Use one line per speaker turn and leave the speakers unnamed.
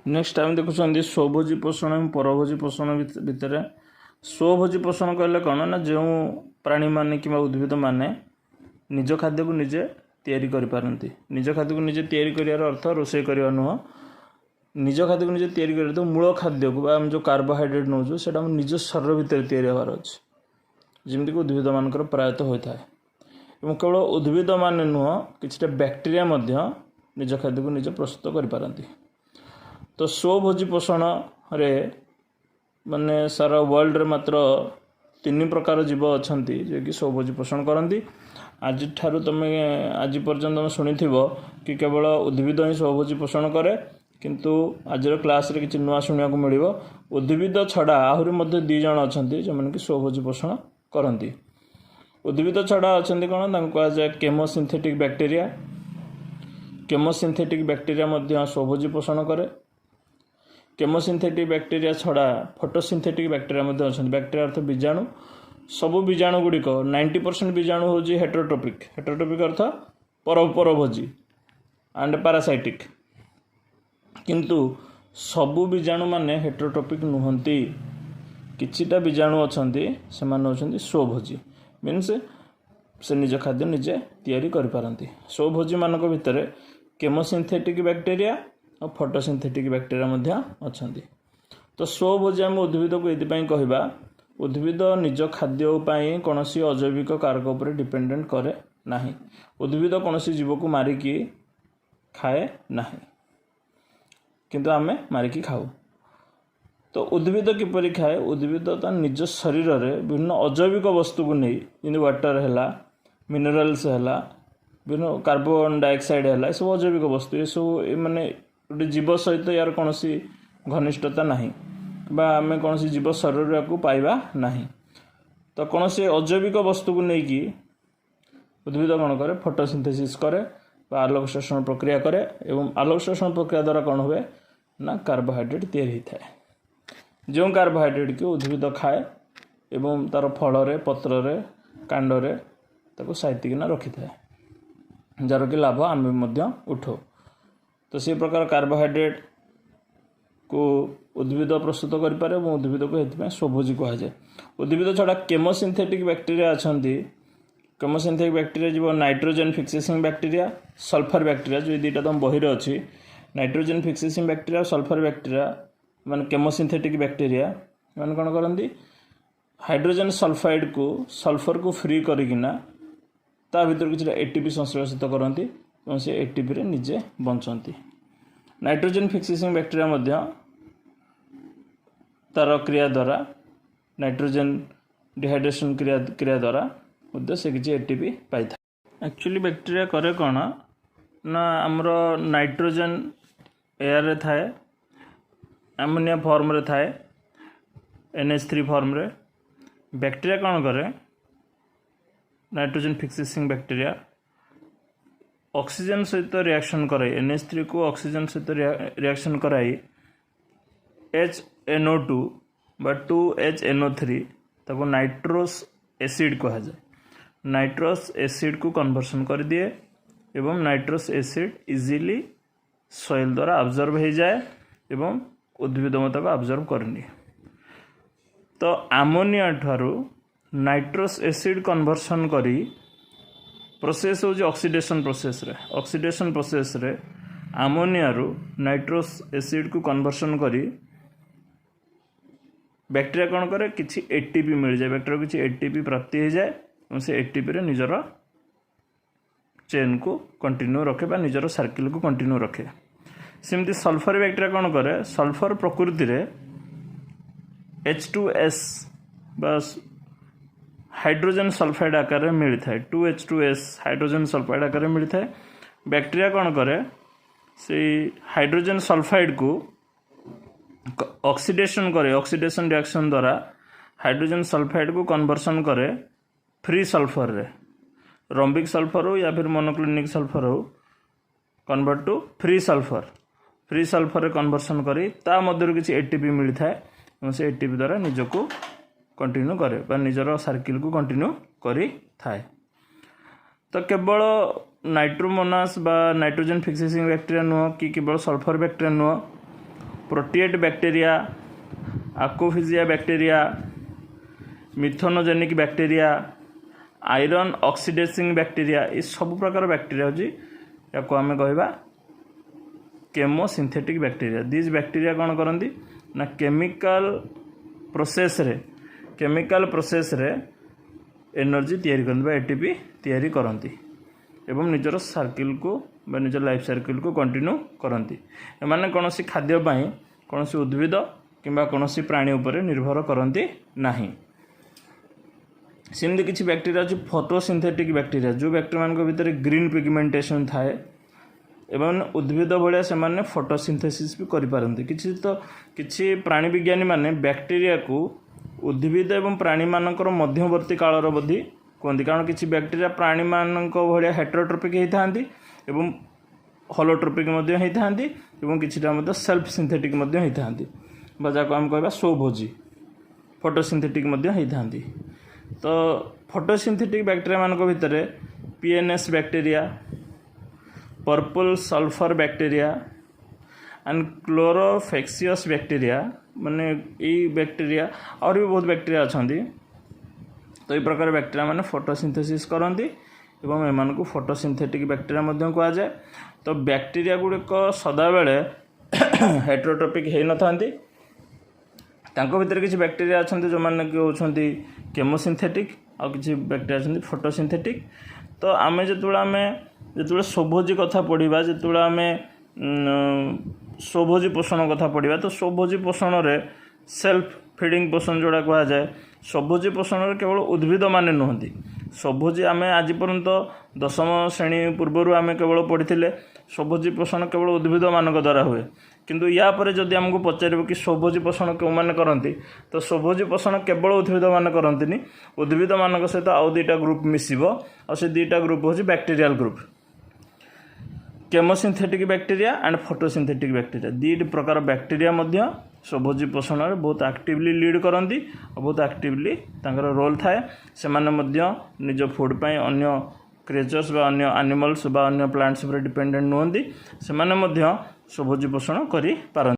Next आम देखुं स्वभोजी पोषण और परभोजी पोषण भितर स्वभोजी पोषण कहले कौन ना जो प्राणी माने कि उद्भिद माने निज खाद्य को निजे तैयारी करिपारंती। निज खाद्य को निजे तैयारी करियार अर्थ रोषे करवा नुह। निज खाद्य को निजे तैयारी कर तो मूल खाद्य को आम जो कार्बोहाइड्रेट नौ से निज शरीर भितर तैयारी हबार अच्छे जमीक उद्भिद मानकर प्रायतः होता है। केवल उद्भिद मान नुह कि बैक्टेरिया निज खाद्य को निजे प्रस्तुत करिपारंती। तो स्वभोजी पोषण रे माने सारा वर्ल्ड रे मात्र 3 प्रकार जीव अच्छा जो कि स्वभोजी पोषण करती। आज ठारू तुम आज पर्यंत तुम शुणी कि केवल उद्भिद ही स्वभोजी पोषण करे, किंतु आज क्लास रे किसी नुआ शुणा को मिल उद्भिद छड़ा आहरी मध्य 2 जन अच्छा जो मैंने कि स्वभोजी पोषण करती। उद्भिद छड़ा अच्छा कौन कहुए केमोसिंथेटिक बैक्टेरिया। केमोसिंथेटिक बैक्टेरिया स्वभोजी पोषण करे। केमोसिंथेटिक बैक्टेरिया छड़ा फोटोसिंथेटिक बैक्टेरिया अच्छा। बैक्टेरिया अर्थ बीजाणु। सबू बीजाणु गुड़िक 90% बीजाणु हूँ हेटेरोट्रोपिक। हेटेरोट्रोपिक अर्थ परभोजी एंड पैरासाइटिक, किंतु सबू बीजाणु माने हेटेरोट्रोपिक नुहंती। किछिटा बीजाणु अच्छा से होती स्वभोजी, मीन्स से निज खाद्य निजे तैयारी करिपारंती। स्वभोजी मानक भितर केमोसिंथेटिक बैक्टेरिया और फोटोसिंथेटिक बैक्टेरिया अच्छा। तो स्वभोजी आम उद्भिद को ये कहवा उद्भिद निज खाद्य कौन अजैविक कारक उपर डिपेंडेंट करे नहीं। उद्भिद कौन जीव को मारिकी खाए नहीं, किंतु आमे मारिकी खाऊ। तो उद्भिद किपरि खाए? उद्भिद निज शरीर में विभिन्न अजैविक वस्तु को नहीं जमी वाटर है, मिनरल्स है, विभिन्न कार्बन डाइऑक्साइड है, सब अजैविक वस्तु। ये सब माने गोटे जीव सहित यार कौन घनिष्ठता नहीं आम कौन जीव शरीर को पाइबा नहीं। तो कौन से अजैविक वस्तु को लेकिन उद्भिद कौन करे? फोटोसिंथेसिस करे बा आलोक शोषण प्रक्रिया करे। एवं आलोक शोषण प्रक्रिया द्वारा कौन हुए ना कार्बोहाइड्रेट तैयारी होता है। जो कार्बोहाइड्रेट को उद्भिद खाए एवं तार फल पत्र कांडरे ताको साइतिकिना रखी था, जार कि लाभ आम उठाऊ। तो से प्रकार कार्बोहाइड्रेट को उद्भिद प्रस्तुत करें। उद्भिद को ये स्वभोजी कहुए। उद्भिद छड़ा केमोसिंथेटिक बैक्टेरिया अच्छा। केमोसिंथेटिक बैक्टेरिया जीव नाइट्रोजन फिक्सेसिंग बैक्टेरिया, सल्फर बैक्टेरिया जो 2टा तुम बही अच्छी। नाइट्रोजन फिक्सेसिंग बैक्टेरिया, सल्फर बैक्टेरिया मान केमोसिंथेटिक बैक्टेरिया मान कौन करती हाइड्रोजन सल्फाइड को सल्फर को फ्री करना ता भीतर किसी एटीपी संश्लेषित करती और से एटीपी रे निजे बंचती। नाइट्रोजन फिक्सेसिंग बैक्टेरिया तार क्रिया द्वारा नाइट्रोजन डिहाइड्रेशन क्रिया द्वारा से किसी एटीपी पाई था। एक्चुअली बैक्टेरिया करे कौन ना आमर नाइट्रोजन एयर रे थाए, अमोनिया फॉर्म रे थाए, NH3 फॉर्म रे। बैक्टेरिया कौन करे? नाइट्रोजन फिक्सेसिंग बैक्टेरिया ऑक्सीजन सहित रिएक्शन कराई NH3 को ऑक्सीजन सहित रिएक्शन कराई HNO2 बा 2HNO3 ताको नाइट्रोस एसिड कहा जाए। नाइट्रोस एसिड को कन्वर्सन कर दिए एवं नाइट्रोस एसिड इजीली सॉइल द्वारा ऑब्जर्व हो जाए एवं उद्भिद मत को ऑब्जर्व करनी। तो आमोनिया ठारू नाइट्रोस एसिड कन्वर्सन करी प्रोसेस हो ऑक्सीडेशन प्रोसेस रे। ऑक्सीडेशन प्रोसेस रे आमोनिया रु नाइट्रोस एसिड को कन्वर्सन करी बैक्टेरिया कौन करे किसी एटीपी मिल जाए। बैक्टेरिया किसी एटीपी प्राप्ति हो जाए और से एटीपी रे निजर चेन को कंटिन्यू रखे बा निजर सर्किल को कंटिन्यू रखे। सेमती सल्फर बैक्टेरिया कौन करे? सल्फर प्रकृति रे H2S बस हाइड्रोजन सल्फाइड आकार में मिलता है। 2H2S हाइड्रोजन सल्फाइड आकार में मिलता है। बैक्टेरिया कौन करे? से हाइड्रोजन सल्फाइड को ऑक्सीडेशन करे। ऑक्सीडेशन रिएक्शन द्वारा हाइड्रोजन सल्फाइड को कन्वर्सन करे फ्री सल्फर रे। रोम्बिक सल्फर हो या फिर मोनोक्लिनिक सल्फर हो convert to free sulphur. Free sulphur रे कन्वर्सन करी ता मध्य किसी एटीपी मिलता है और से एटीपी द्वारा निजको कंटिन्यू करे बा निजर सर्किल को कंटिन्यू करी थाए। तो केवल नाइट्रोमोनास बा नाइट्रोजन फिक्सेसिंग बैक्टेरिया नुह कि केवल सल्फर बैक्टेरिया नुह प्रोटिएट बैक्टीरिया, आकोफिजिया bacteria, methanogenic bacteria, iron oxidising bacteria, ये सब प्रकार बैक्टीरिया होची याको आमे कहबा केमोसिंथेटिक बैक्टीरिया। दिस बैक्टीरिया कौन करती ना केमिकल प्रोसेस रे एनर्जी तैयारी करते एटीपी तैयारी करती एवं निजर सर्किल को बा निजर लाइफ सर्किल को कंटिन्यू करती। एमाने कौन सी खाद्य कौन सी उद्भिद किंबा कौन सी प्राणी उपरे निर्भर करती नहीं। सेमती किसी बैक्टीरिया अच्छी फोटोसिंथेटिक बैक्टीरिया जो बैक्टीरिया मान भितर ग्रीन पिगमेंटेशन थाए एवं उद्भिद भाया से फोटोसिंथेसिस भी करें। किसी प्राणी विज्ञानी माने बैक्टीरिया को उद्भिद एवं प्राणी मानकर मध्यवर्ती कालर बोधी कहते, कारण किसी बैक्टीरिया प्राणी मान भाया हेटेरोट्रोपिक होता एवं होलोट्रोपिक होता किसी सेल्फ सिंथेटिक होता जहाँ आम कह स्वभोजी फोटोसिंथेटिक होता। तो फोटोसिंथेटिक बैक्टीरिया मान भितर PNS bacteria, purple sulphur bacteria and chloroflexus bacteria माने ये बैक्टीरिया और भी बहुत बैक्टीरिया अच्छा। तो ये प्रकार बैक्टीरिया माने फोटोसिंथेसिस करती एवं एमान को फोटोसिंथेटिक बैक्टीरिया कह जाए। तो बैक्टीरिया गुड़िक सदाबेले हेटेरोट्रोपिक हो न तांको भीतर किसी बैक्टीरिया अच्छा जो मैंने कि होती केमोसिंथेटिक और किसी बैक्टीरिया अच्छा फोटोसिंथेटिक। तो आम जो स्वभोजी कथा पढ़ा जो आम स्वभोजी पोषण कथा पढ़ा तो स्वभोजी पोषण रे सेल्फ फीडिंग पोषण जोड़ा कह जाए। स्वभोजी पोषण रे केवल उद्भिद माने नुहति स्वभोजी आम आज पर्यंत 10वीं श्रेणी पूर्वर आम केवल पढ़ी स्वभोजी पोषण केवल उद्भिद मान द्वारा हुए, किंतु या पर जदि आमको पचार कि स्वभोजी पोषण क्यों मैंने करती तो स्वभोजी पोषण केवल उद्भिद मान करती उद्भिद मान सहित आउ दुईटा ग्रुप मिसिब और से दुईटा ग्रुप हूँ bacterial group chemosynthetic bacteria and photosynthetic bacteria. दुईट प्रकार बैक्टीरिया स्वभोजी पोषण में बहुत एक्टिवली लीड करती और बहुत एक्टिवली तांकर रोल थाए। से निज फूड पाई अन्य क्रिएचर्स बा अन्य एनिमल्स बा अन्य प्लांट्स पर डिपेंडेंट नुहति से स्वभोजी पोषण करि पारंती।